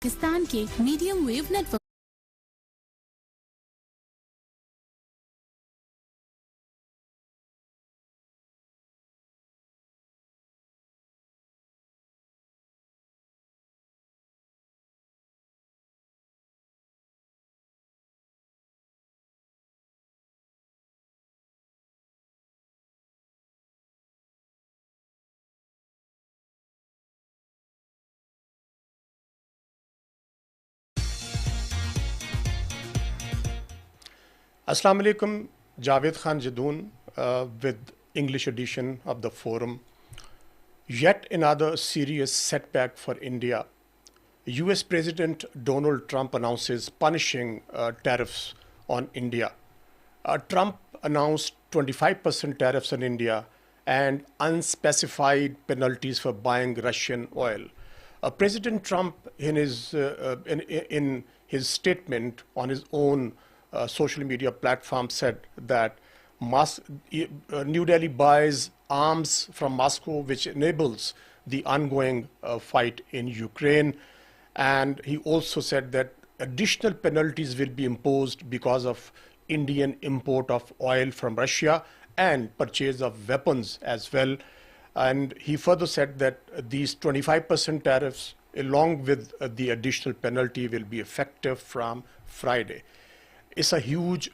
पाकिस्तान के medium wave network. Assalamu alaikum, Javed Khan Jadoon with English edition of the forum. Yet another serious setback for India. US President Donald Trump announces punishing tariffs on India. Trump announced 25% tariffs on India and unspecified penalties for buying Russian oil. President Trump, in his statement on his own social media platform, said that New Delhi buys arms from Moscow, which enables the ongoing fight in Ukraine. And he also said that additional penalties will be imposed because of Indian import of oil from Russia and purchase of weapons as well. And he further said that these 25% tariffs, along with the additional penalty, will be effective from Friday. It's a huge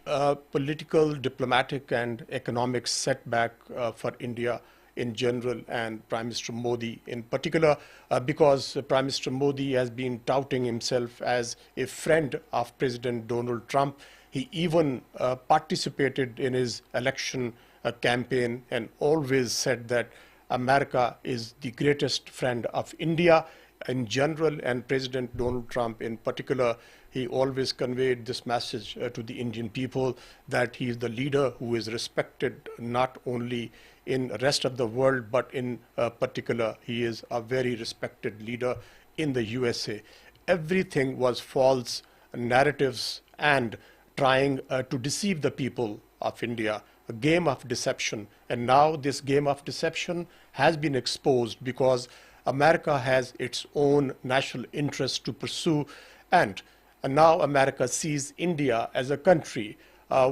political, diplomatic, and economic setback for India in general, and Prime Minister Modi in particular, because Prime Minister Modi has been touting himself as a friend of President Donald Trump. He even participated in his election campaign and always said that America is the greatest friend of India in general, and President Donald Trump in particular. He always conveyed this message to the Indian people that he is the leader who is respected not only in the rest of the world, but in particular, he is a very respected leader in the USA. Everything was false narratives and trying to deceive the people of India, a game of deception. And now this game of deception has been exposed because America has its own national interests to pursue, and now America sees India as a country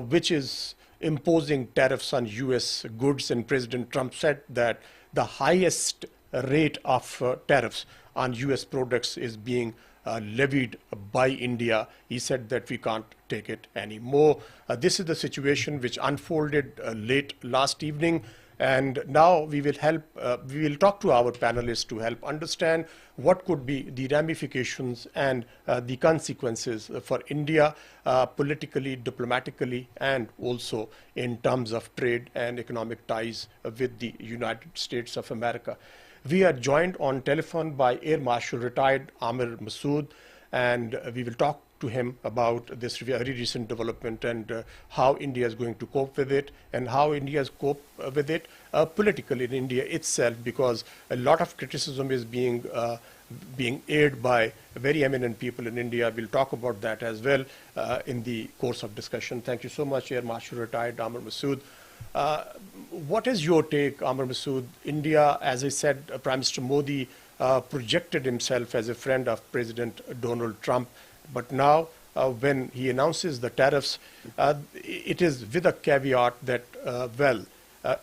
which is imposing tariffs on US goods, and President Trump said that the highest rate of tariffs on US products is being levied by India. He said that we can't take it anymore. This is the situation which unfolded late last evening. And now we will talk to our panelists to help understand what could be the ramifications and the consequences for India politically, diplomatically, and also in terms of trade and economic ties with the United States of America. We are joined on telephone by Air Marshal retired Amir Masood, and we will talk to him about this very recent development and how India is going to cope with it, and how India has coped with it politically in India itself, because a lot of criticism is being aired by very eminent people in India. We'll talk about that as well in the course of discussion. Thank you so much, Air Marshal retired Amir Masood. What is your take, Amir Masood? India, as I said, Prime Minister Modi projected himself as a friend of President Donald Trump. But now, when he announces the tariffs, it is with a caveat that,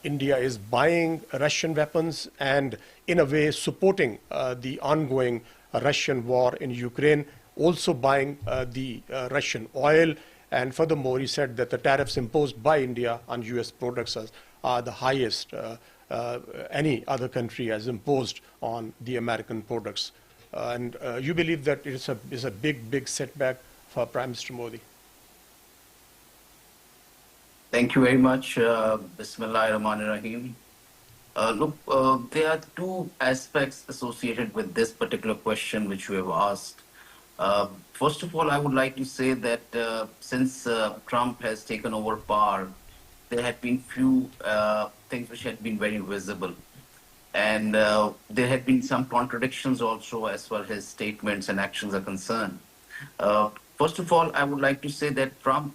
India is buying Russian weapons and, in a way, supporting the ongoing Russian war in Ukraine, also buying the Russian oil. And furthermore, he said that the tariffs imposed by India on US products are the highest any other country has imposed on the American products. And you believe that it's a big setback for Prime Minister Modi? Thank you very much. Bismillahirrahmanirrahim. Look, there are two aspects associated with this particular question which you have asked. First of all, I would like to say that since Trump has taken over power, there have been few things which had been very visible. And there had been some contradictions also as far as his statements and actions are concerned. First of all, I would like to say that Trump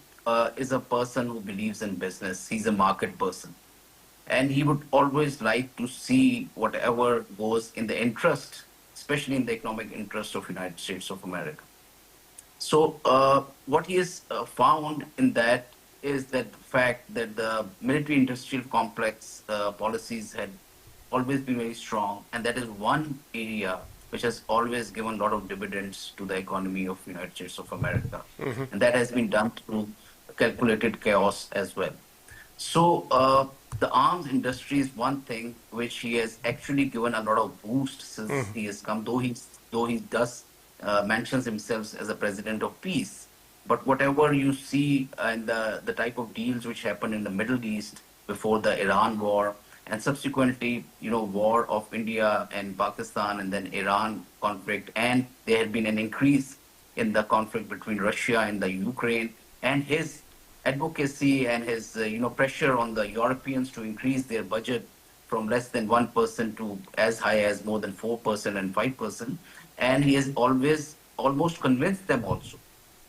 is a person who believes in business. He's a market person. And he would always like to see whatever goes in the interest especially in the economic interest of United States of America. So what he has found in that is that the fact that the military-industrial complex policies had always been very strong, and that is one area which has always given a lot of dividends to the economy of United States of America, and that has been done through calculated chaos as well. So the arms industry is one thing which he has actually given a lot of boost since he has come, though he does mentions himself as a president of peace. But whatever you see and the type of deals which happened in the Middle East before the Iran war and subsequently, war of India and Pakistan and then Iran conflict, and there had been an increase in the conflict between Russia and the Ukraine, and his advocacy and his pressure on the Europeans to increase their budget from less than 1% to as high as more than 4% and 5%. And he has always almost convinced them also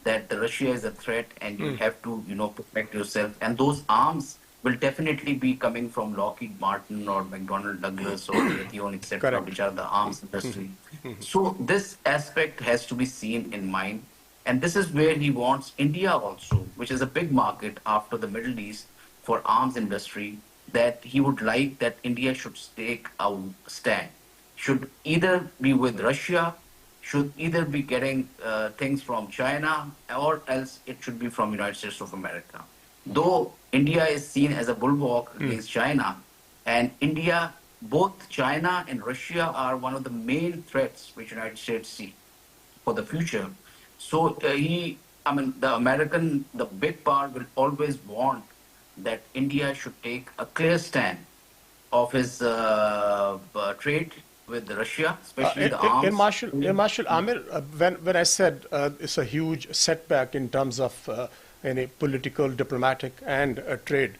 that Russia is a threat and you have to, protect yourself. And those arms will definitely be coming from Lockheed Martin or McDonnell Douglas or Raytheon, etc., Correct. which are the arms industry. So this aspect has to be seen in mind. And this is where he wants India also, which is a big market after the Middle East for arms industry, that he would like that India should take a stand. Should either be with Russia, should either be getting things from China, or else it should be from United States of America. Though India is seen as a bulwark against China, and India, both China and Russia are one of the main threats which United States see for the future. So the big power will always want that India should take a clear stand of his trade with Russia, especially the arms. Marshal Amir, when I said it's a huge setback in terms of any political, diplomatic, and trade,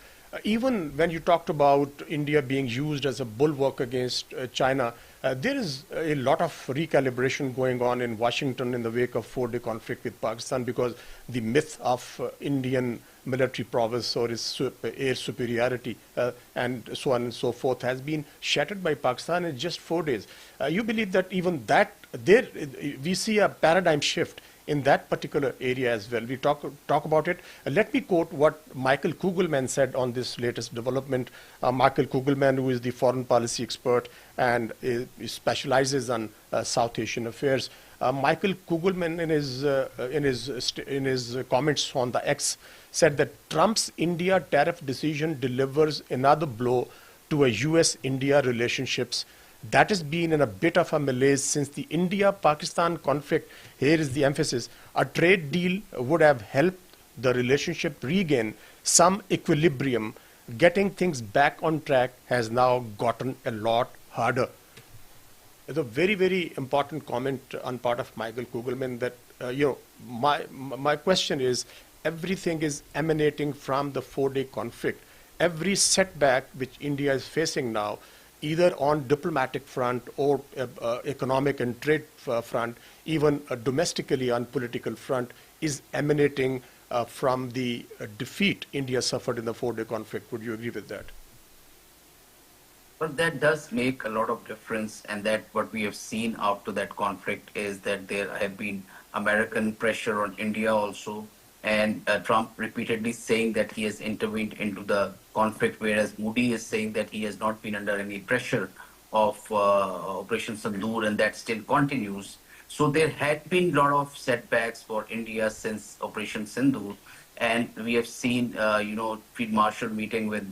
even when you talked about India being used as a bulwark against China, there is a lot of recalibration going on in Washington in the wake of four-day conflict with Pakistan, because the myth of Indian military prowess or its air superiority and so on and so forth has been shattered by Pakistan in just 4 days. You believe that even that, we see a paradigm shift in that particular area as well. We talk about it. Let me quote what Michael Kugelman said on this latest development. Michael Kugelman, who is the foreign policy expert and specializes on South Asian affairs. Michael Kugelman, in his comments on the X, said that Trump's India tariff decision delivers another blow to a U.S.-India relationships that has been in a bit of a malaise since the India-Pakistan conflict. Here is the emphasis. A trade deal would have helped the relationship regain some equilibrium. Getting things back on track has now gotten a lot harder. It's a very, very important comment on part of Michael Kugelman that, my question is, everything is emanating from the four-day conflict. Every setback which India is facing now, either on diplomatic front or economic and trade front, even domestically on political front, is emanating from the defeat India suffered in the four-day conflict. Would you agree with that? But that does make a lot of difference, and that what we have seen after that conflict is that there have been American pressure on India also, and Trump repeatedly saying that he has intervened into the conflict, whereas Modi is saying that he has not been under any pressure of Operation Sindoor, and that still continues. So there had been a lot of setbacks for India since Operation Sindoor, and we have seen, Field Marshal meeting with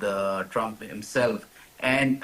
Trump himself, and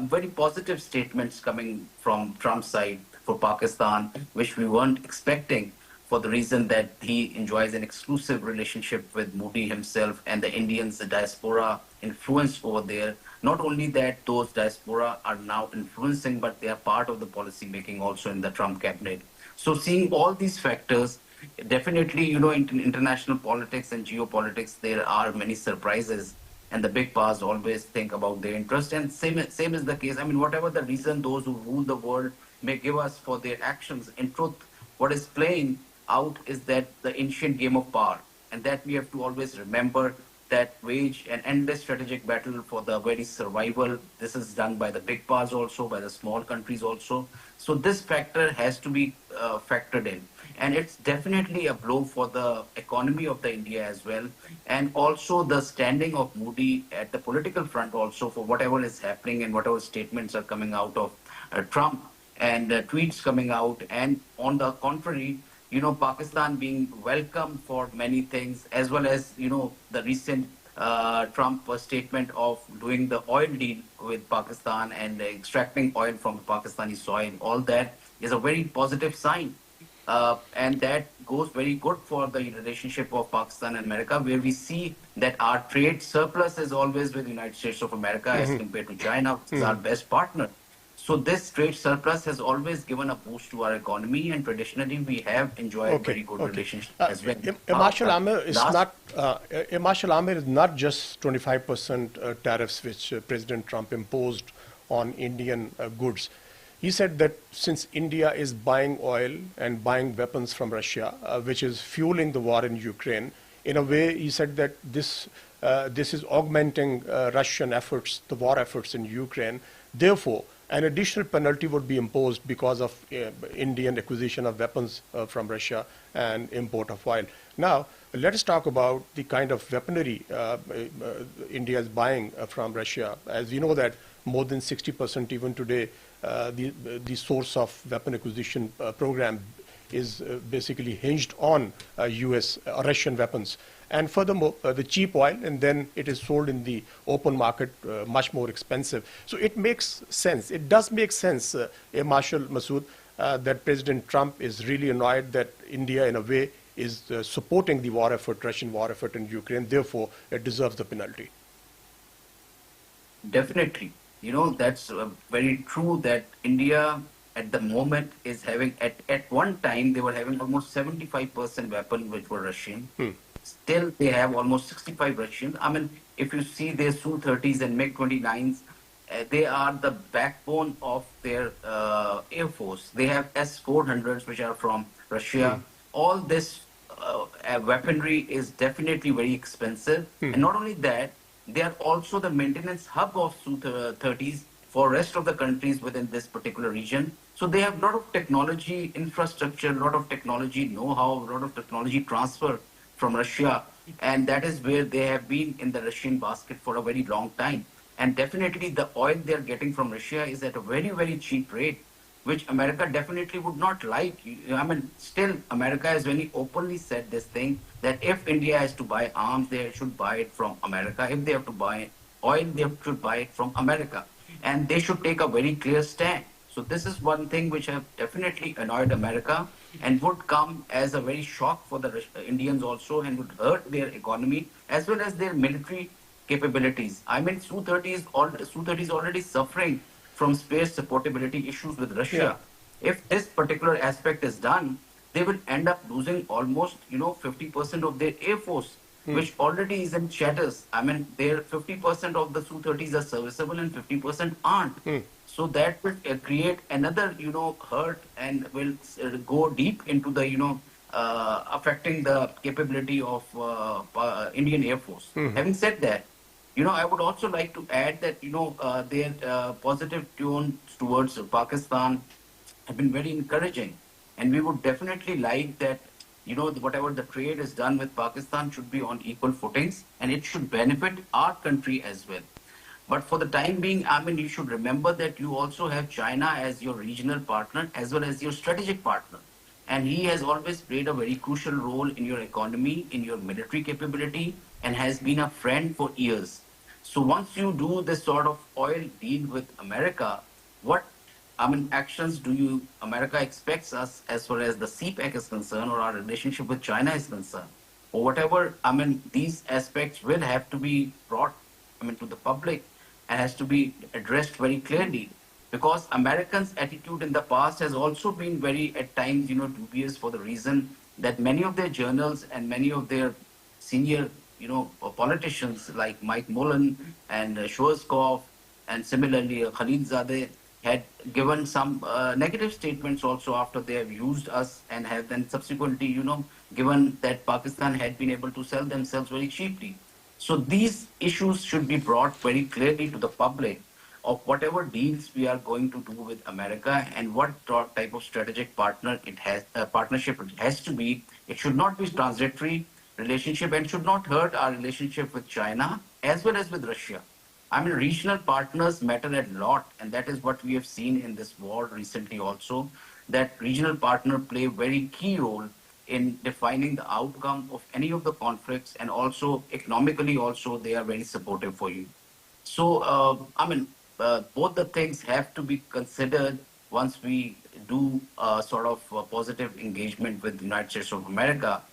very positive statements coming from Trump's side for Pakistan, which we weren't expecting, for the reason that he enjoys an exclusive relationship with Modi himself and the Indians, the diaspora influence over there. Not only that, those diaspora are now influencing, but they are part of the policy making also in the Trump cabinet. So seeing all these factors, definitely, in international politics and geopolitics, there are many surprises, and the big powers always think about their interest. And same is the case. I mean, whatever the reason those who rule the world may give us for their actions, in truth, what is playing out is that the ancient game of power, and that we have to always remember that wage an endless strategic battle for the very survival. This is done by the big powers also, by the small countries also. So this factor has to be factored in. And it's definitely a blow for the economy of the India as well. And also the standing of Modi at the political front also for whatever is happening and whatever statements are coming out of Trump and tweets coming out. And on the contrary, Pakistan being welcome for many things, as well as, the recent Trump statement of doing the oil deal with Pakistan and extracting oil from Pakistani soil. All that is a very positive sign. And that goes very good for the relationship of Pakistan and America, where we see that our trade surplus is always with the United States of America as compared to China, which is our best partner. So this trade surplus has always given a boost to our economy, and traditionally we have enjoyed very good relationship as well. Marshal Amir is not just 25% tariffs which President Trump imposed on Indian goods. He said that since India is buying oil and buying weapons from Russia, which is fueling the war in Ukraine, in a way, he said that this is augmenting Russian efforts, the war efforts in Ukraine. Therefore, an additional penalty would be imposed because of Indian acquisition of weapons from Russia and import of oil. Now, let us talk about the kind of weaponry India is buying from Russia. As we know that more than 60% even today, the source of weapon acquisition program is basically hinged on Russian weapons. And furthermore, the cheap oil, and then it is sold in the open market much more expensive. So it makes sense. It does make sense, Marshal Masood, that President Trump is really annoyed that India, in a way, is supporting the war effort, Russian war effort in Ukraine. Therefore, it deserves the penalty. Definitely. That's very true that India at the moment is having, at one time, they were having almost 75% weapon which were Russian. Still, they have almost 65 Russians. I mean, if you see their Su-30s and MiG-29s, they are the backbone of their Air Force. They have S-400s, which are from Russia. All this weaponry is definitely very expensive. And not only that, they are also the maintenance hub of Su-30s for rest of the countries within this particular region. So they have a lot of technology infrastructure, a lot of technology know-how, a lot of technology transfer from Russia. And that is where they have been in the Russian basket for a very long time. And definitely the oil they're getting from Russia is at a very, very cheap rate, which America definitely would not like. I mean, still, America has very openly said this thing, that if India has to buy arms, they should buy it from America. If they have to buy oil, they should buy it from America. And they should take a very clear stand. So this is one thing which have definitely annoyed America and would come as a very shock for the Indians also, and would hurt their economy as well as their military capabilities. I mean, Su-30 is already suffering from space supportability issues with Russia. Yeah. If this particular aspect is done, they will end up losing almost 50% of their air force, which already is in shatters. I mean, their 50% of the Su-30s are serviceable and 50% aren't. So that will create another hurt, and will go deep into the affecting the capability of Indian Air Force. Having said that, I would also like to add that, their positive tone towards Pakistan have been very encouraging. And we would definitely like that, whatever the trade is done with Pakistan should be on equal footings, and it should benefit our country as well. But for the time being, I mean, you should remember that you also have China as your regional partner as well as your strategic partner. And he has always played a very crucial role in your economy, in your military capability, and has been a friend for years. So once you do this sort of oil deal with America, what actions do America expects us as far as the CPEC is concerned, or our relationship with China is concerned, or whatever? These aspects will have to be brought, to the public, and has to be addressed very clearly, because Americans' attitude in the past has also been very, at times, dubious, for the reason that many of their journals and many of their senior, politicians like Mike Mullen and Schwarzkopf, and similarly Khalilzadeh, had given some negative statements also after they have used us, and have then subsequently, given that Pakistan had been able to sell themselves very cheaply. So these issues should be brought very clearly to the public of whatever deals we are going to do with America and what type of strategic partnership it has to be. It should not be transitory relationship and should not hurt our relationship with China as well as with Russia. I mean, regional partners matter a lot, and that is what we have seen in this war recently also, that regional partners play a very key role in defining the outcome of any of the conflicts, and also economically also they are very supportive for you. So, both the things have to be considered once we do sort of positive engagement with the United States of America.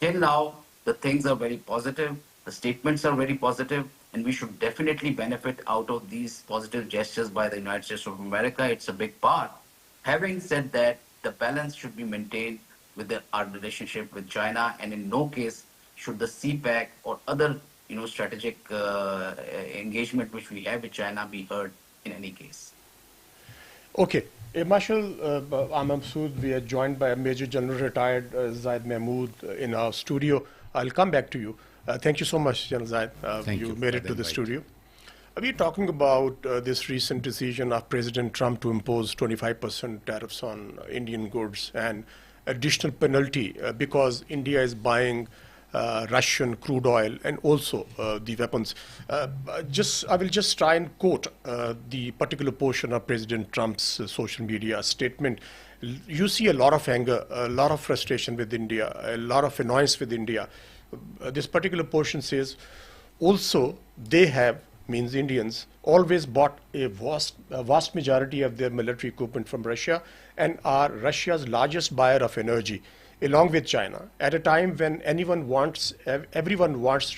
Till now, the things are very positive, the statements are very positive, and we should definitely benefit out of these positive gestures by the United States of America. It's a big part. Having said that, the balance should be maintained with our relationship with China, and in no case should the CPAC or other strategic engagement which we have with China be hurt in any case. Okay. Marshal Masood, we are joined by a Major General retired Zaid Mahmood in our studio. I'll come back to you. Thank you so much, General Zaid. You made it to the studio. We're talking about this recent decision of President Trump to impose 25% tariffs on Indian goods and additional penalty because India is buying Russian crude oil and also the weapons. I will just try and quote the particular portion of President Trump's social media statement. You see a lot of anger, a lot of frustration with India, a lot of annoyance with India. This particular portion says, also they have, means Indians, always bought a vast majority of their military equipment from Russia and are Russia's largest buyer of energy, along with China, at a time when everyone wants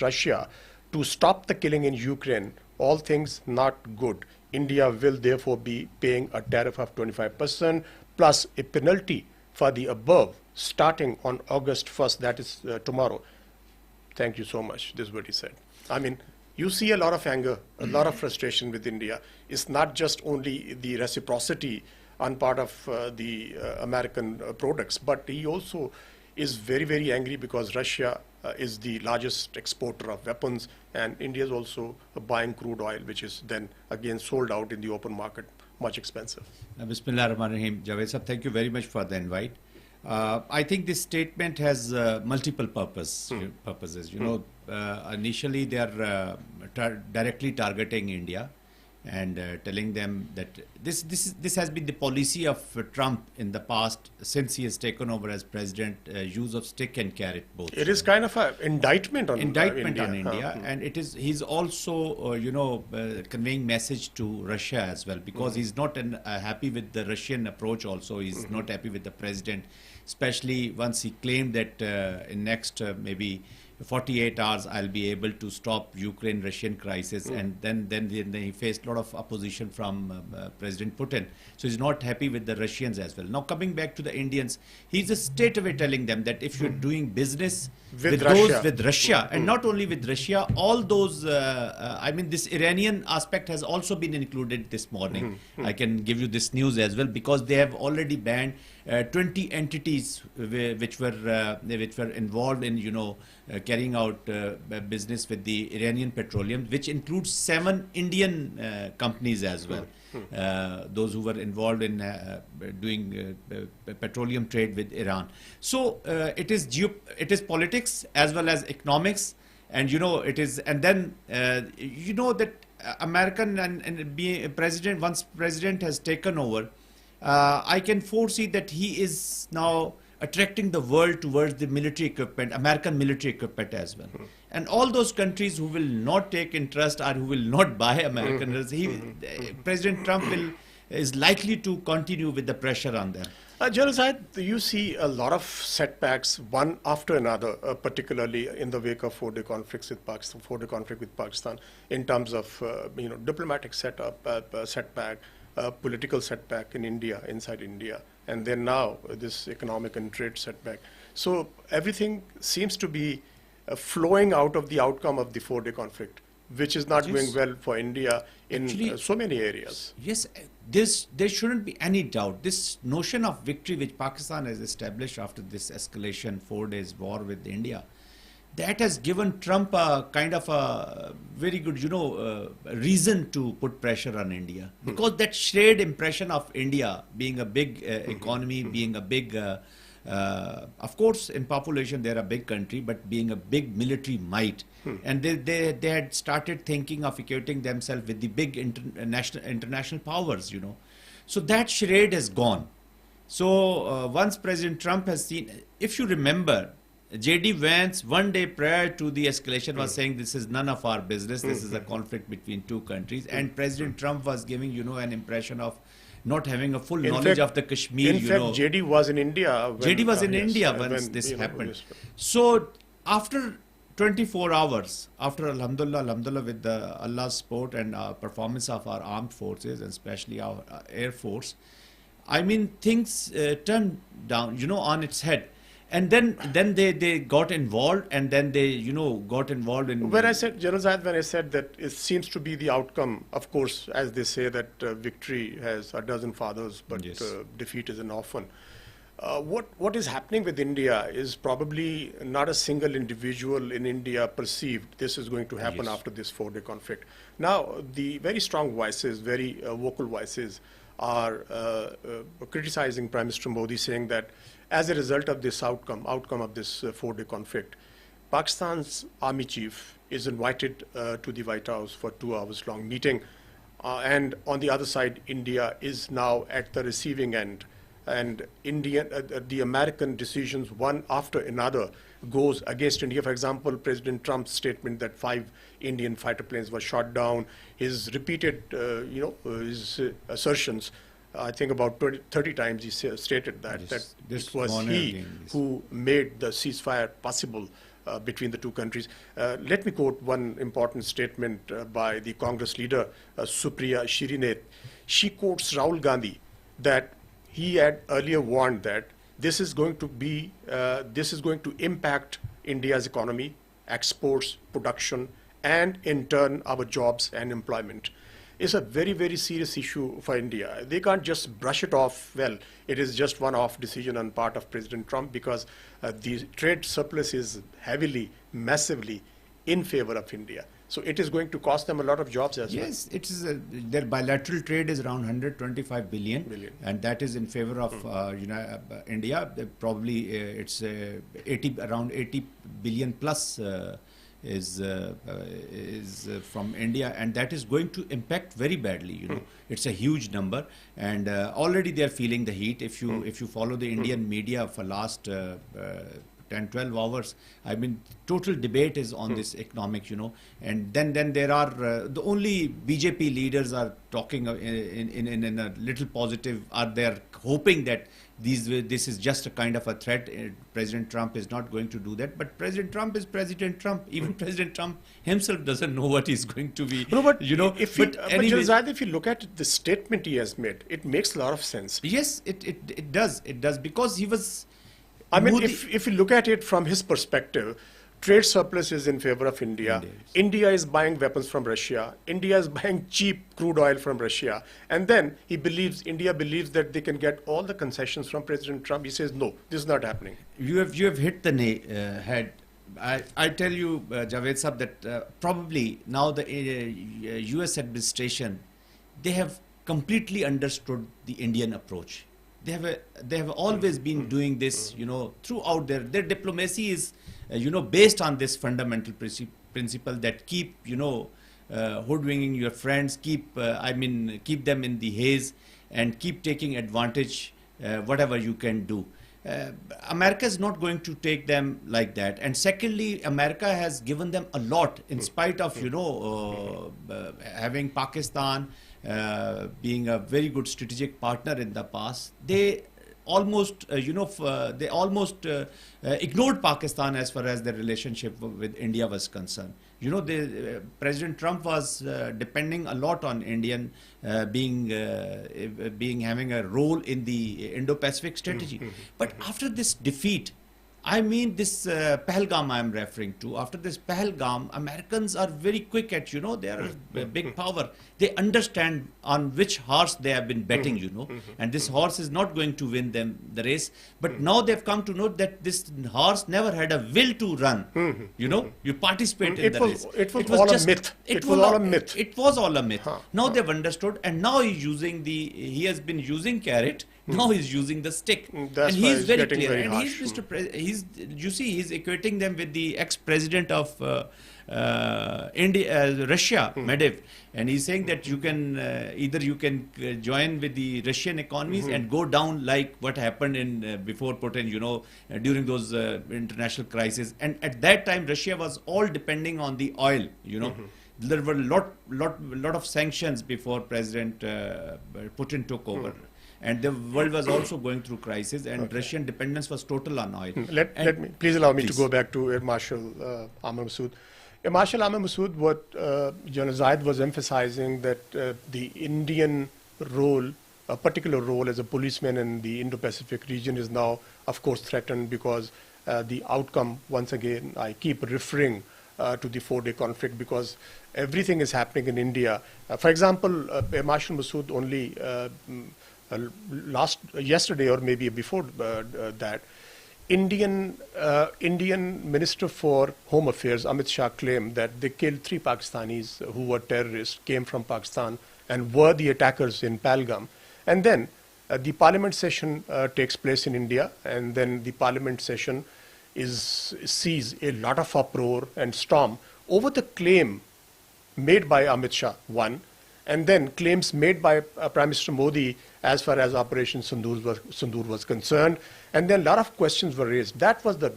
Russia to stop the killing in Ukraine. All things not good. India will therefore be paying a tariff of 25% plus a penalty for the above starting on August 1st, that is tomorrow. Thank you so much. This is what he said. I mean, you see a lot of anger, a lot of frustration with India. It's not just only the reciprocity on part of the American products, but he also is very, very angry because Russia is the largest exporter of weapons, and India is also buying crude oil, which is then again sold out in the open market, much expensive. Bismillah ar-Rahman ar-Rahim. Javed sir, thank you very much for the invite. I think this statement has multiple purposes. Initially they are directly targeting India and telling them that this has been the policy of Trump in the past since he has taken over as president. Use of stick and carrot both. It is kind of an indictment on India, and he's also conveying message to Russia as well, because he's not happy with the Russian approach. Also, he's not happy with the president, especially once he claimed that in next maybe 48 hours I'll be able to stop Ukraine-Russian crisis, and then he faced a lot of opposition from President Putin. So he's not happy with the Russians as well. Now coming back to the Indians, he's straight away telling them that if you're doing business with Russia, and not only with Russia, all those, this Iranian aspect has also been included this morning. I can give you this news as well, because they have already banned 20 entities which were involved in carrying out business with the Iranian petroleum, which includes 7 Indian companies as well. Those who were involved in doing petroleum trade with Iran. So it is politics as well as economics, and it is, and then that American and being president, once president has taken over, I can foresee that he is now attracting the world towards the military equipment, American military equipment as well. And all those countries who will not take interest or who will not buy American, President Trump is likely to continue with the pressure on them. General Zaid, you see a lot of setbacks, one after another, particularly in the wake of 4-day conflict with Pakistan, in terms of diplomatic setback, political setback in India, inside India, and then now this economic and trade setback. So everything seems to be flowing out of the outcome of the 4-day conflict, which is not going well for India in so many areas. Yes, there shouldn't be any doubt. This notion of victory which Pakistan has established after this escalation, 4 days war with India, that has given Trump a kind of a very good, reason to put pressure on India. Because that shared impression of India being a big economy, being a big, of course, in population they're a big country, but being a big military might. And they had started thinking of equating themselves with the big international powers, So that charade has gone. So once President Trump has seen, if you remember, J.D. Vance, one day prior to the escalation, was saying this is none of our business. This is a conflict between two countries. And President Trump was giving, an impression of not having a full knowledge of the Kashmir. In fact, J.D. was in India. J.D. was in India when this happened. So after 24 hours, after Alhamdulillah, with Allah's support and performance of our armed forces, and especially our Air Force, I mean, things turned down, on its head. And then they got involved, and then they, got involved in... When I said, General Zayed, when I said that it seems to be the outcome, of course, as they say that victory has a dozen fathers, but Yes. Defeat is an orphan. What is happening with India is probably not a single individual in India perceived this is going to happen Yes. after this 4-day conflict. Now, the very strong voices, very vocal voices are criticizing Prime Minister Modi, saying that as a result of this outcome of this 4-day conflict, Pakistan's army chief is invited to the White House for 2 hours long meeting. And on the other side, India is now at the receiving end. And the American decisions, one after another, goes against India. For example, President Trump's statement that 5 Indian fighter planes were shot down, his repeated, his assertions, I think about 30 times he stated that This it was morning he again, yes. who made the ceasefire possible between the two countries. Let me quote one important statement by the Congress leader, Supriya Shirinath. She quotes Rahul Gandhi that he had earlier warned that this is going to impact India's economy, exports, production, and in turn our jobs and employment. It's a very, very serious issue for India. They can't just brush it off. Well, it is just one-off decision on part of President Trump, because the trade surplus is heavily, massively in favor of India. So it is going to cost them a lot of jobs as well. Yes, it is. Their bilateral trade is around 125 billion, and that is in favor of India. Probably it's around 80 billion plus is from India, and that is going to impact very badly. It's a huge number, and already they are feeling the heat. If you follow the Indian media for last 10-12 hours, I mean, total debate is on this economic, and then there are the only BJP leaders are talking in a little positive, are there hoping that this is just a kind of a threat. President Trump is not going to do that, but President Trump is President Trump. Even President Trump himself doesn't know what he's going to be. No, but anyway, if you look at the statement he has made, it makes a lot of sense. Yes, it does, because he was. I mean, if you look at it from his perspective, trade surplus is in favor of India. India is buying weapons from Russia. India is buying cheap crude oil from Russia. And then India believes that they can get all the concessions from President Trump. He says, no, this is not happening. You have hit the head. I tell you, Javed Sahab, that probably now the US administration, they have completely understood the Indian approach. They have always been doing this, throughout their diplomacy is, based on this fundamental principle that keep, hoodwinking your friends, keep them in the haze, and keep taking advantage, whatever you can do. America is not going to take them like that. And secondly, America has given them a lot in spite of, having Pakistan being a very good strategic partner in the past. They almost, ignored Pakistan as far as their relationship with India was concerned. President Trump was depending a lot on Indian having a role in the Indo-Pacific strategy. But after this defeat, I mean this Pahalgam I am referring to. After this Pahalgam, Americans are very quick at, they are a big power. They understand on which horse they have been betting, and this horse is not going to win them the race. But now they've come to know that this horse never had a will to run. You participate in the race. It was all a myth. It was all a myth. It was all a myth. Now they've understood, and now he has been using carrot. Now he's using the stick, That's and why he's it's very getting clear. very And harsh. he's he's equating them with the ex-president of India, Russia, Medvedev, and he's saying that you can either you can join with the Russian economies and go down like what happened in before Putin, during those international crises. And at that time, Russia was all depending on the oil, There were lot of sanctions before President Putin took over. And the world was also going through crisis, and Russian dependence was total on oil. Please allow me to go back to Air Marshal Amr Masood. Air Marshal Amr Masood, what Zayed was emphasizing that the Indian role, a particular role as a policeman in the Indo-Pacific region is now, of course, threatened because the outcome, once again, I keep referring to the 4-day conflict because everything is happening in India. For example, Air Marshal Masood only yesterday or maybe before that, Indian Minister for Home Affairs Amit Shah claimed that they killed 3 Pakistanis who were terrorists, came from Pakistan and were the attackers in Pahalgam. And then the parliament session takes place in India, and then the parliament session sees a lot of uproar and storm over the claim made by Amit Shah, one, and then claims made by Prime Minister Modi as far as Operation Sindoor was concerned. And then a lot of questions were raised. That was the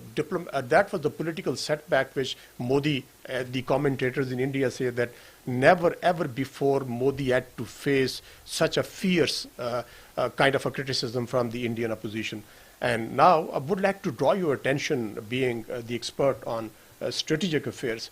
political setback which Modi, the commentators in India say that never ever before Modi had to face such a fierce kind of a criticism from the Indian opposition. And now I would like to draw your attention, being the expert on strategic affairs,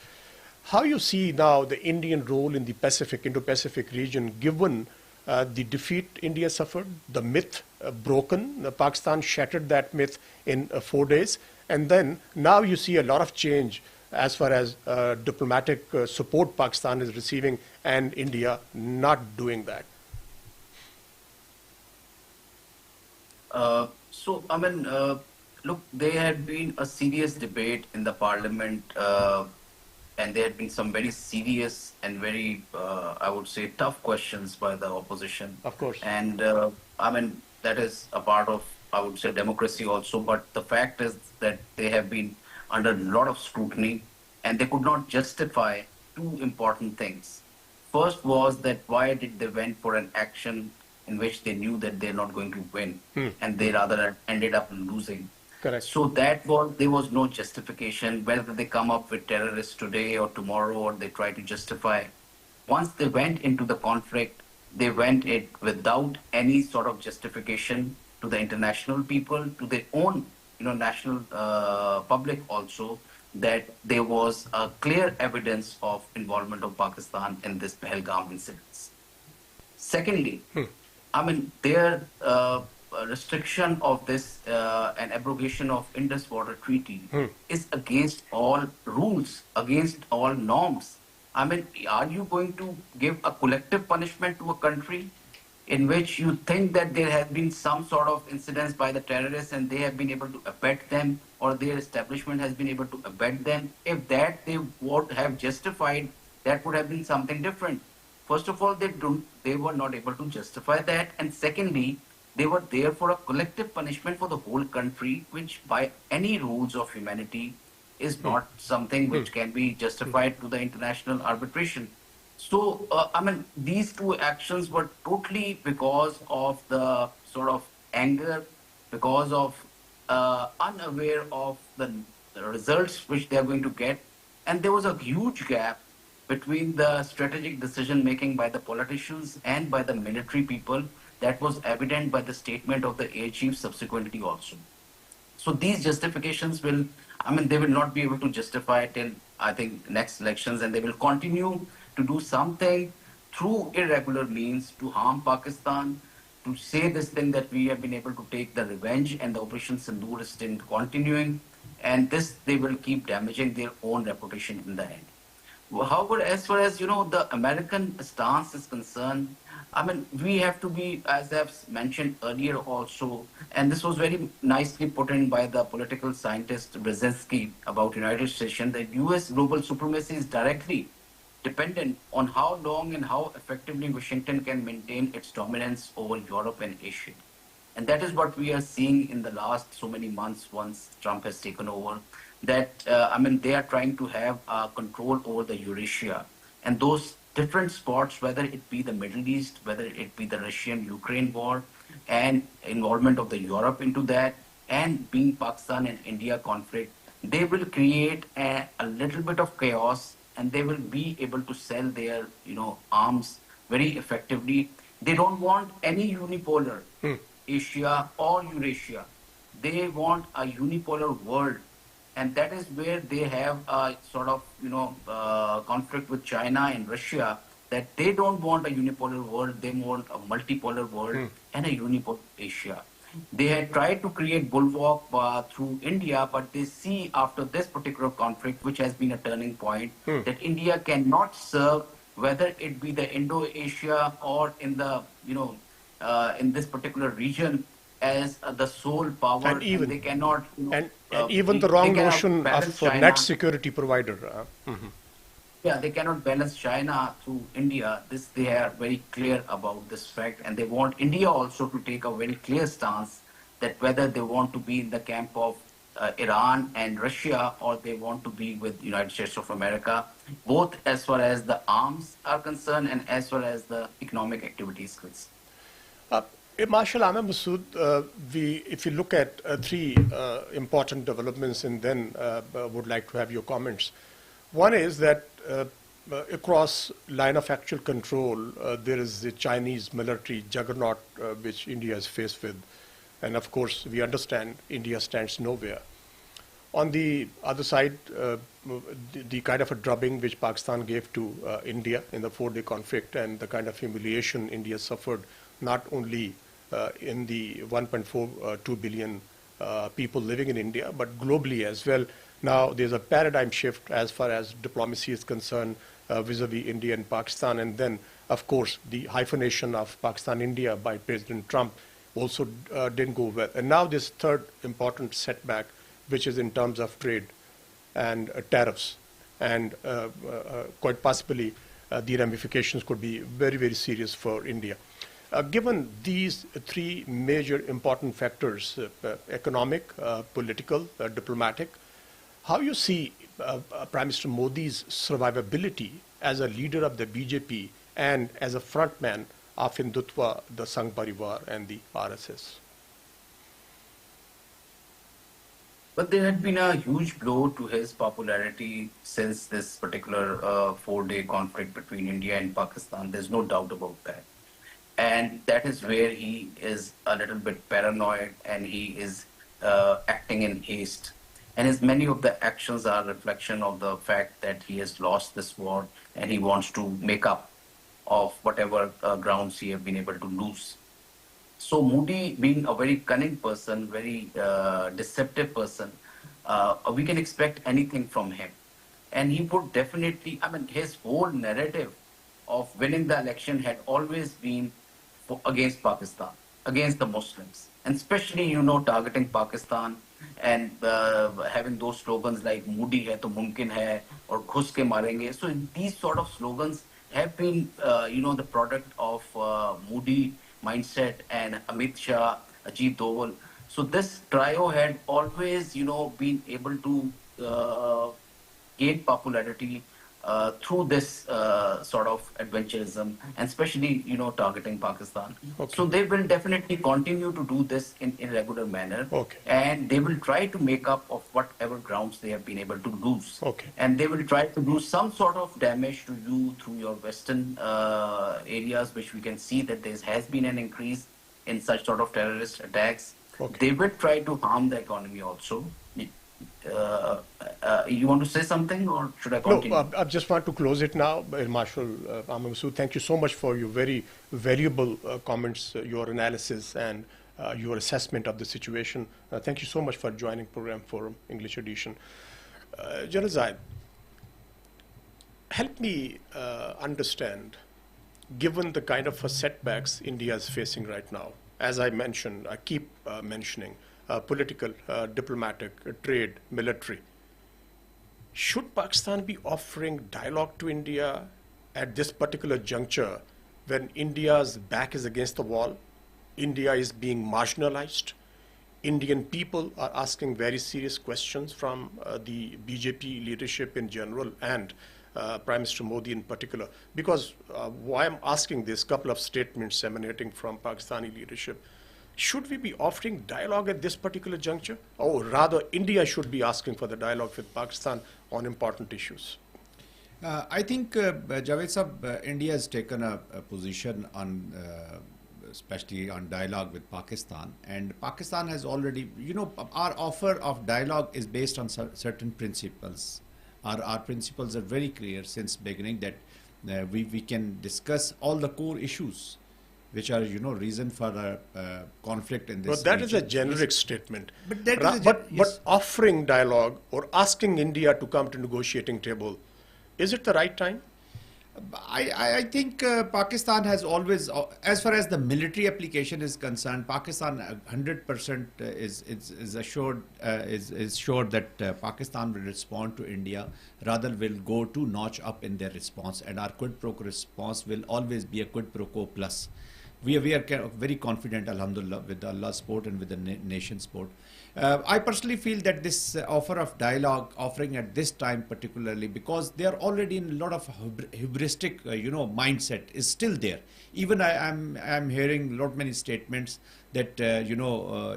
how you see now the Indian role in the Indo-Pacific region, given the defeat India suffered, the myth broken. Pakistan shattered that myth in 4 days. And then now you see a lot of change as far as diplomatic support Pakistan is receiving and India not doing that. Look, there had been a serious debate in the parliament, and there had been some very serious and very, I would say, tough questions by the opposition. Of course. And that is a part of, I would say, democracy also. But the fact is that they have been under a lot of scrutiny, and they could not justify 2 important things. First was that why did they went for an action in which they knew that they're not going to win, and they rather ended up losing. Correct. So there was no justification, whether they come up with terrorists today or tomorrow, or they try to justify. Once they went into the conflict, they went it without any sort of justification to the international people, to their own, national public also, that there was a clear evidence of involvement of Pakistan in this Pahalgam incidents. Secondly, their restriction of this and abrogation of Indus Water Treaty is against all rules, against all norms. Are you going to give a collective punishment to a country in which you think that there has been some sort of incidents by the terrorists and they have been able to abet them, or their establishment has been able to abet them? If that they would have justified, that would have been something different. First of all, they were not able to justify that. And secondly, they were there for a collective punishment for the whole country, which by any rules of humanity is not something which can be justified to the international arbitration. So, these 2 actions were totally because of the sort of anger, because of unaware of the results which they are going to get. And there was a huge gap between the strategic decision making by the politicians and by the military people. That was evident by the statement of the air chief subsequently also. So these justifications they will not be able to justify till, I think, next elections, and they will continue to do something through irregular means to harm Pakistan, to say this thing that we have been able to take the revenge and the Operation Sindoor is still continuing. and this they will keep damaging their own reputation in the end. However, as far as the American stance is concerned, I mean, we have to be, as I've mentioned earlier also, and this was very nicely put in by the political scientist Brzezinski about United States, that U.S. global supremacy is directly dependent on how long and how effectively Washington can maintain its dominance over Europe and Asia. And that is what we are seeing in the last so many months once Trump has taken over. That, I mean, they are trying to have control over the Eurasia. And those different spots, whether it be the Middle East, whether it be the Russian-Ukraine war, and involvement of the Europe into that, and being Pakistan and India conflict, they will create a little bit of chaos, and they will be able to sell their, arms very effectively. They don't want any unipolar Asia or Eurasia. They want a unipolar world, and that is where they have a sort of conflict with China and Russia. That they don't want a unipolar world; they want a multipolar world and a unipolar Asia. They had tried to create bulwark through India, but they see after this particular conflict, which has been a turning point, that India cannot serve, whether it be the Indo-Asia or in the in this particular region, as the sole power, And even they cannot and even the wrong they cannot notion balance of China. net security provider. Yeah, they cannot balance China through India. This they are very clear about this fact, and they want India also to take a very clear stance that whether they want to be in the camp of Iran and Russia, or they want to be with United States of America, both as far as the arms are concerned and as far as the economic activities concerned. Marshal Ahmed Masood, if you look at three important developments, and then would like to have your comments. One is that across line of actual control, there is the Chinese military juggernaut which India is faced with. And of course, we understand India stands nowhere. On the other side, the kind of a drubbing which Pakistan gave to India in the 4-day conflict, and the kind of humiliation India suffered, not only in the 1.42 billion people living in India, but globally as well. Now there's a paradigm shift as far as diplomacy is concerned vis-a-vis India and Pakistan. And then, of course, the hyphenation of Pakistan-India by President Trump also didn't go well. And now this third important setback, which is in terms of trade and tariffs. And quite possibly the ramifications could be very, very serious for India. Given these three major important factors, economic, political, diplomatic, how you see Prime Minister Modi's survivability as a leader of the BJP and as a frontman of Hindutva, the Sangh Parivar and the RSS? But there had been a huge blow to his popularity since this particular 4-day conflict between India and Pakistan. There's no doubt about that. And that is where he is a little bit paranoid, and he is acting in haste. And his many of the actions are a reflection of the fact that he has lost this war, and he wants to make up of whatever grounds he has been able to lose. So Modi, being a very cunning person, very deceptive person, we can expect anything from him. And he would definitely, I mean, his whole narrative of winning the election had always been against Pakistan, against the Muslims, and especially, targeting Pakistan and having those slogans like "Modi hai to mumkin hai" or "Ghus ke marenge." So these sort of slogans have been, the product of Modi mindset and Amit Shah, Ajit Doval. So this trio had always, been able to gain popularity through this sort of adventurism, and especially, targeting Pakistan. Okay. So they will definitely continue to do this in a regular manner. Okay. And they will try to make up of whatever grounds they have been able to lose. Okay. And they will try to do some sort of damage to you through your western areas, which we can see that there has been an increase in such sort of terrorist attacks. Okay. They will try to harm the economy also. You want to say something, or should I continue? No, I just want to close it now. Marshal Ahmed Masood, thank you so much for your very valuable comments, your analysis, and your assessment of the situation. Thank you so much for joining Program Forum English edition. General Zahid, help me understand, given the kind of setbacks India is facing right now. As I mentioned, I keep mentioning political, diplomatic, trade, military. Should Pakistan be offering dialogue to India at this particular juncture when India's back is against the wall? India is being marginalized. Indian people are asking very serious questions from the BJP leadership in general and Prime Minister Modi in particular. Because why I'm asking this, couple of statements emanating from Pakistani leadership. Should we be offering dialogue at this particular juncture? Or rather, India should be asking for the dialogue with Pakistan on important issues? I think, Javed Sahab, India has taken a position on, especially on dialogue with Pakistan. And Pakistan has already, our offer of dialogue is based on certain principles. Our principles are very clear since beginning that we can discuss all the core issues which are, reason for a conflict in this But that region. is a generic statement. But that is But offering dialogue or asking India to come to negotiating table, is it the right time? I think Pakistan has always, as far as the military application is concerned, Pakistan 100% is assured is sure that Pakistan will respond to India, rather will go to notch up in their response, and our quid pro quo response will always be a quid pro quo plus. We are very confident, alhamdulillah, with Allah's support and with the nation's support. I personally feel that this offer of dialogue, offering at this time particularly, because they are already in a lot of hubristic, mindset is still there. Even I'm hearing many statements that,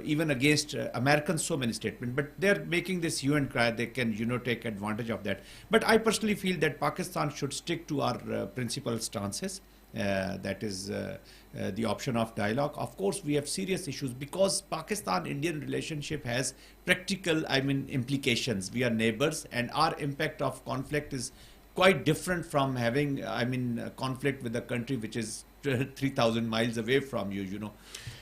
even against Americans, so many statements, but they're making this hue and cry, they can, take advantage of that. But I personally feel that Pakistan should stick to our principal stances. That is the option of dialogue. Of course, we have serious issues because Pakistan-Indian relationship has practical, implications. We are neighbors, and our impact of conflict is quite different from having, conflict with a country which is 3,000 miles away from you.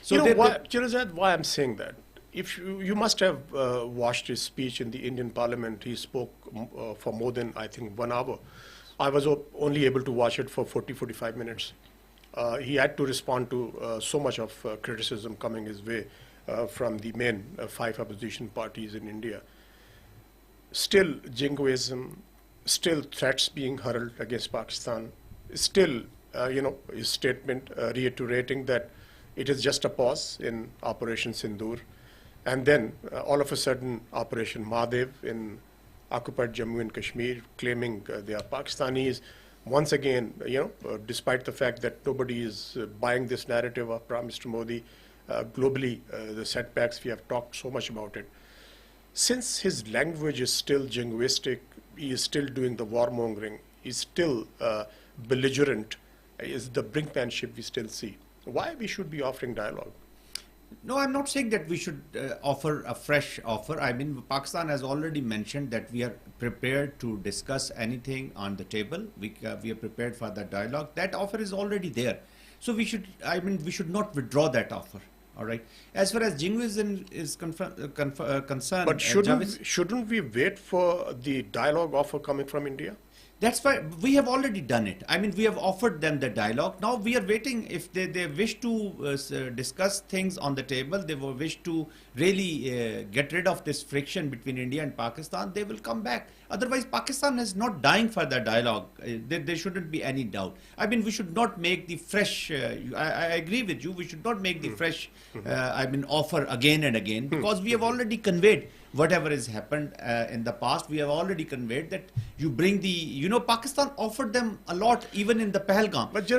So why I'm saying that? If you must have watched his speech in the Indian Parliament. He spoke for more than, I think, 1 hour. I was only able to watch it for 40-45 minutes. He had to respond to so much of criticism coming his way from the main 5 opposition parties in India. Still jingoism, still threats being hurled against Pakistan, still, his statement reiterating that it is just a pause in Operation Sindoor. And then all of a sudden, Operation Mahadev in occupied Jammu and Kashmir, claiming they are Pakistanis. Once again, despite the fact that nobody is buying this narrative of Prime Minister Modi, globally, the setbacks, we have talked so much about it. Since his language is still jingoistic, he is still doing the warmongering, he's still belligerent, is the brinkmanship we still see. Why we should be offering dialogue? No, I'm not saying that we should offer a fresh offer. Pakistan has already mentioned that we are prepared to discuss anything on the table. We are prepared for that dialogue. That offer is already there. So we should not withdraw that offer. All right. As far as jingoism is concerned, but shouldn't we wait for the dialogue offer coming from India? That's why we have already done it. We have offered them the dialogue. Now we are waiting. If they wish to discuss things on the table, they wish to really get rid of this friction between India and Pakistan, they will come back. Otherwise, Pakistan is not dying for the dialogue. There shouldn't be any doubt. We should not make the fresh, I agree with you, we should not make the fresh, offer again and again, because we have already conveyed whatever has happened in the past. We have already conveyed that you bring the, Pakistan offered them a lot even in the Pahalgam. But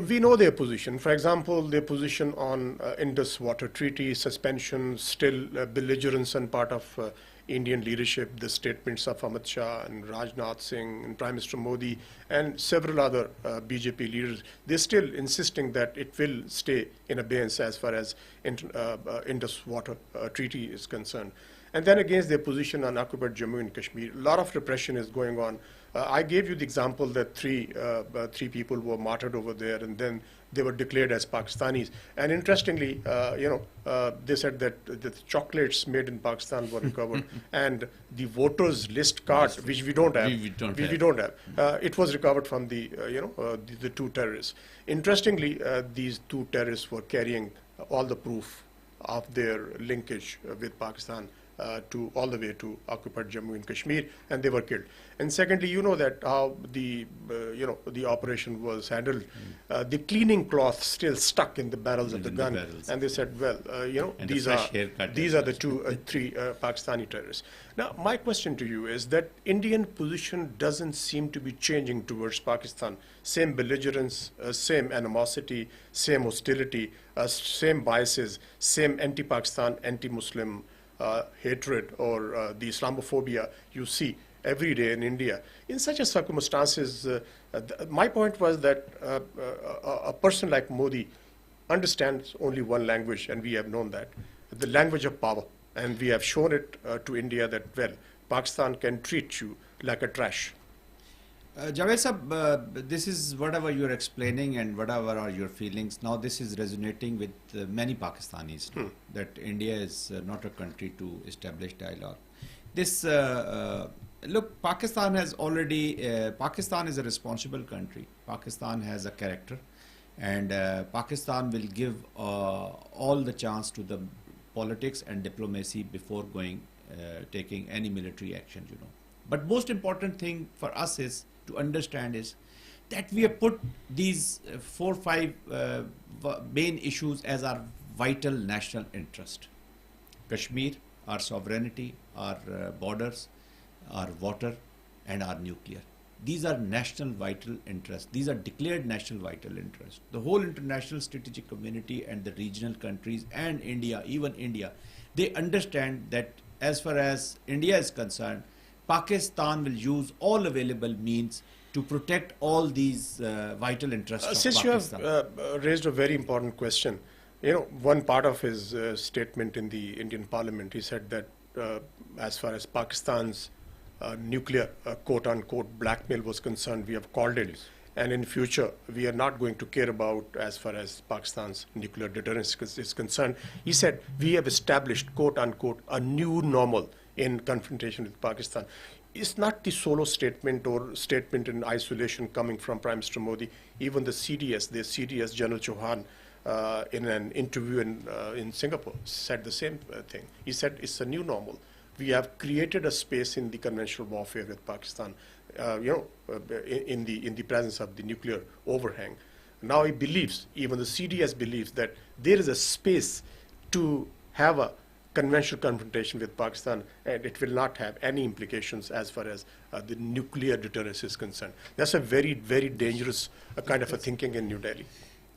we know their position. For example, their position on Indus Water Treaty, suspension, still belligerence on part of Indian leadership, the statements of Amit Shah and Rajnath Singh and Prime Minister Modi and several other BJP leaders. They're still insisting that it will stay in abeyance as far as Indus Water Treaty is concerned. And then against their position on occupied Jammu and Kashmir, a lot of repression is going on. I gave you the example that three people were martyred over there, and then they were declared as Pakistanis. And interestingly, they said that the chocolates made in Pakistan were recovered, and the voters list card, which we don't have, it was recovered from the two terrorists. Interestingly, these two terrorists were carrying all the proof of their linkage with Pakistan to all the way to occupied Jammu and Kashmir, and they were killed. And secondly, you know that how the operation was handled. The cleaning cloth still stuck in the barrels of the gun, and they said, well, these are the three Pakistani terrorists. Now, my question to you is that Indian position doesn't seem to be changing towards Pakistan. Same belligerence, same animosity, same hostility, same biases, same anti-Pakistan, anti-Muslim hatred or the Islamophobia you see every day in India. In such a circumstances, my point was that a person like Modi understands only one language, and we have known that, the language of power. And we have shown it to India that, well, Pakistan can treat you like a trash. Javed Sahab, this is whatever you're explaining and whatever are your feelings. Now this is resonating with many Pakistanis, that India is not a country to establish dialogue. This, look, Pakistan has already, Pakistan is a responsible country. Pakistan has a character, and Pakistan will give all the chance to the politics and diplomacy before taking any military action, But most important thing for us is to understand is that we have put these 4 or 5 main issues as our vital national interest. Kashmir, our sovereignty, our borders, our water, and our nuclear. These are national vital interests. These are declared national vital interests. The whole international strategic community and the regional countries and India, even India, they understand that as far as India is concerned, Pakistan will use all available means to protect all these vital interests of Since Pakistan. you have raised a very important question, one part of his statement in the Indian Parliament, he said that as far as Pakistan's nuclear quote-unquote blackmail was concerned, we have called it. And in future, we are not going to care about as far as Pakistan's nuclear deterrence is concerned. He said, we have established, quote-unquote, a new normal in confrontation with Pakistan. It's not the solo statement or statement in isolation coming from Prime Minister Modi. Even the CDS General Chauhan, in an interview in Singapore, said the same thing. He said it's a new normal. We have created a space in the conventional warfare with Pakistan, in the presence of the nuclear overhang. Now he believes, even the CDS believes, that there is a space to have a conventional confrontation with Pakistan, and it will not have any implications as far as the nuclear deterrence is concerned. That's a very, very dangerous kind of a thinking in New Delhi.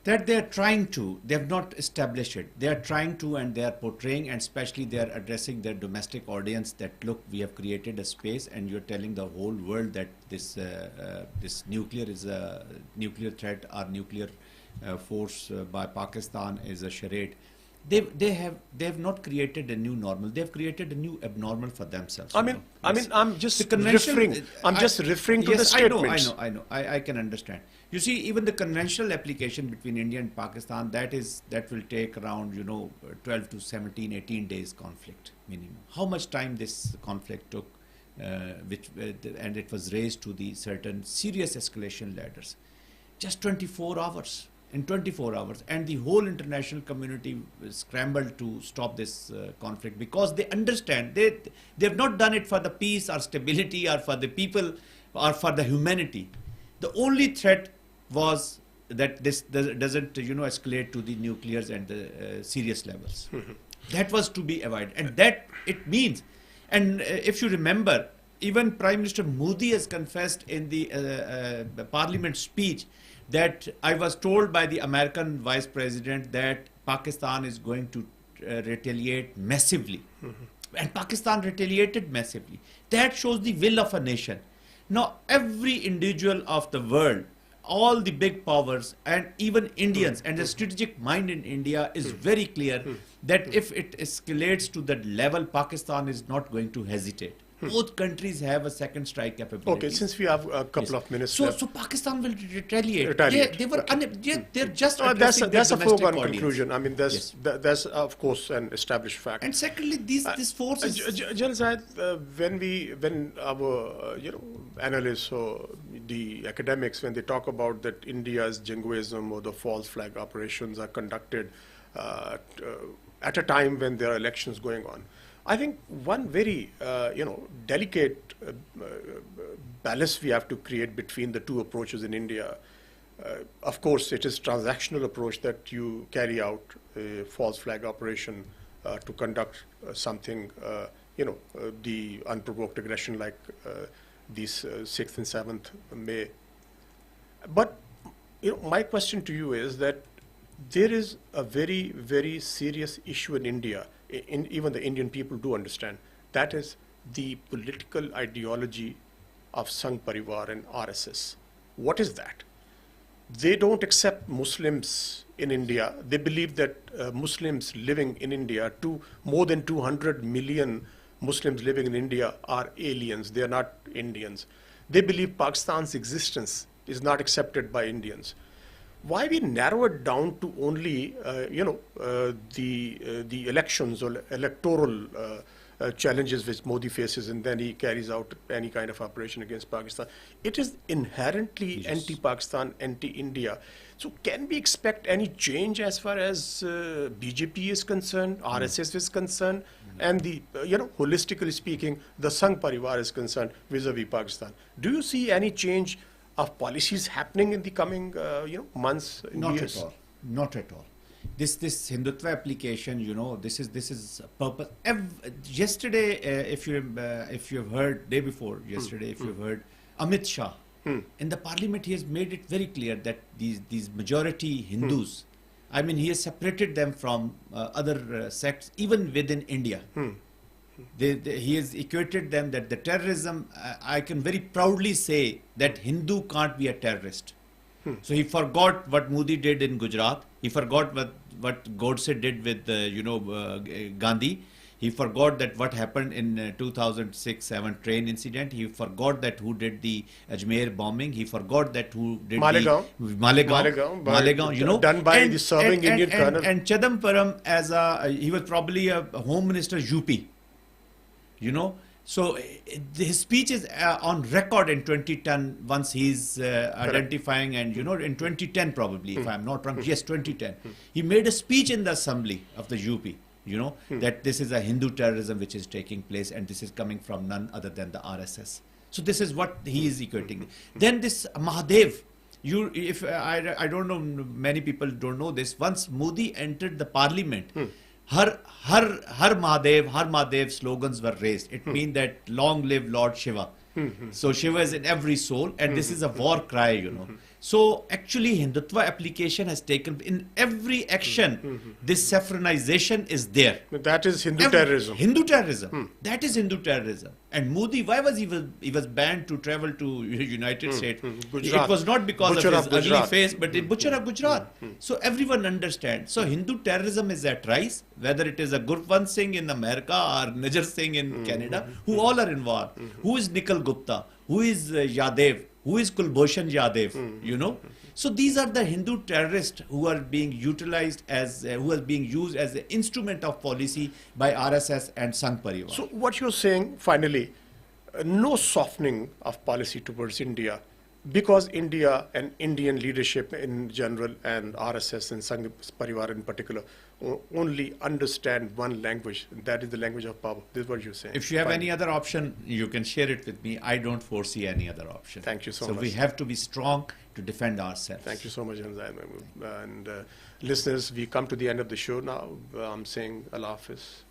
That they are trying to, they have not established it. They are trying to, and they are portraying, and especially they are addressing their domestic audience that, look, we have created a space, and you're telling the whole world that this nuclear is a nuclear threat, or nuclear force by Pakistan is a charade. They have not created a new normal. They have created a new abnormal for themselves. I'm just referring to the statements. I know. I can understand. You see, even the conventional application between India and Pakistan, that will take around 12 to 17, 18 days conflict minimum. How much time this conflict took, and it was raised to the certain serious escalation ladders, just 24 hours. In 24 hours, and the whole international community scrambled to stop this conflict, because they understand they have not done it for the peace or stability or for the people or for the humanity. The only threat was that this doesn't escalate to the nuclears and the serious levels. That was to be avoided, and that it means. And if you remember, even Prime Minister Modi has confessed in the Parliament speech that I was told by the American Vice President that Pakistan is going to retaliate massively. And Pakistan retaliated massively. That shows the will of a nation. Now, every individual of the world, all the big powers, and even Indians, and the strategic mind in India is very clear that if it escalates to that level, Pakistan is not going to hesitate. Both countries have a second strike capability. Okay, since we have a couple of minutes So, left. so Pakistan will retaliate. Retaliate. They were they're just That's addressing their a domestic foregone audience. conclusion. I mean, Yes. that's of course an established fact. And secondly, this force is General Zahid, when our analysts or the academics, when they talk about that India's jingoism or the false flag operations are conducted at a time when there are elections going on, I think one very delicate balance we have to create between the two approaches in India. Of course, it is transactional approach that you carry out a false flag operation to conduct something, the unprovoked aggression like these 6th and 7th May. But my question to you is that there is a very, very serious issue in India, even the Indian people do understand, that is the political ideology of Sangh Parivar and RSS. What is that? They don't accept Muslims in India. They believe that Muslims living in India, more than 200 million Muslims living in India are aliens. They are not Indians. They believe Pakistan's existence is not accepted by Indians. Why we narrow it down to only, the elections or electoral challenges which Modi faces, and then he carries out any kind of operation against Pakistan? It is inherently anti-Pakistan, anti-India. So can we expect any change as far as BJP is concerned, RSS is concerned, and the, holistically speaking, the Sangh Parivar is concerned vis-a-vis Pakistan? Do you see any change of policies happening in the coming, months and years? Not at all. Not at all. This Hindutva application, this is a purpose. Yesterday, if you have heard, day before yesterday, if you've heard Amit Shah in the parliament, he has made it very clear that these majority Hindus, I mean, he has separated them from other sects, even within India. He has equated them that the terrorism, I can very proudly say that Hindu can't be a terrorist. So he forgot what Modi did in Gujarat. He forgot what Godse did with Gandhi. He forgot that what happened in 2006-7 train incident. He forgot that who did the Ajmer bombing. He forgot that who did Malegaon, done by the serving Indian colonel. And Chidambaram he was probably a home minister UP. So his speech is on record in 2010 once he's identifying, and in 2010 probably, if I'm not wrong, yes, 2010. He made a speech in the assembly of the UP, that this is a Hindu terrorism which is taking place, and this is coming from none other than the RSS. So this is what he is equating. Then this Mahadev, I don't know, many people don't know this. Once Modi entered the parliament, Har Mahadev slogans were raised. It means that long live Lord Shiva. So Shiva is in every soul, and this is a war cry, So actually Hindutva application has taken in every action. This saffronization is there. That is Hindu terrorism. Hindu terrorism. That is Hindu terrorism. And Modi, why was he was banned to travel to United States? Gujarat. It was not because Butcher of his of ugly Gujarat. face, but in Butcher of Gujarat. So everyone understands. So Hindu terrorism is at rise, whether it is a Gurwant Singh in America or Najar Singh in Canada, who all are involved. Who is Nikhil Gupta? Who is Yadev? Who is Kulbhushan Yadev? So these are the Hindu terrorists who are being utilized who are being used as an instrument of policy by RSS and Sangh Parivar. So what you're saying, finally, no softening of policy towards India, because India and Indian leadership in general and RSS and Sangh Parivar in particular only understand one language, and that is the language of power. This is what you're saying. If you have any other option, you can share it with me. I don't foresee any other option. Thank you so much. So we have to be strong to defend ourselves. Thank you so much, Zahid Mahmood. And listeners, we come to the end of the show now. I'm saying Allah Hafiz.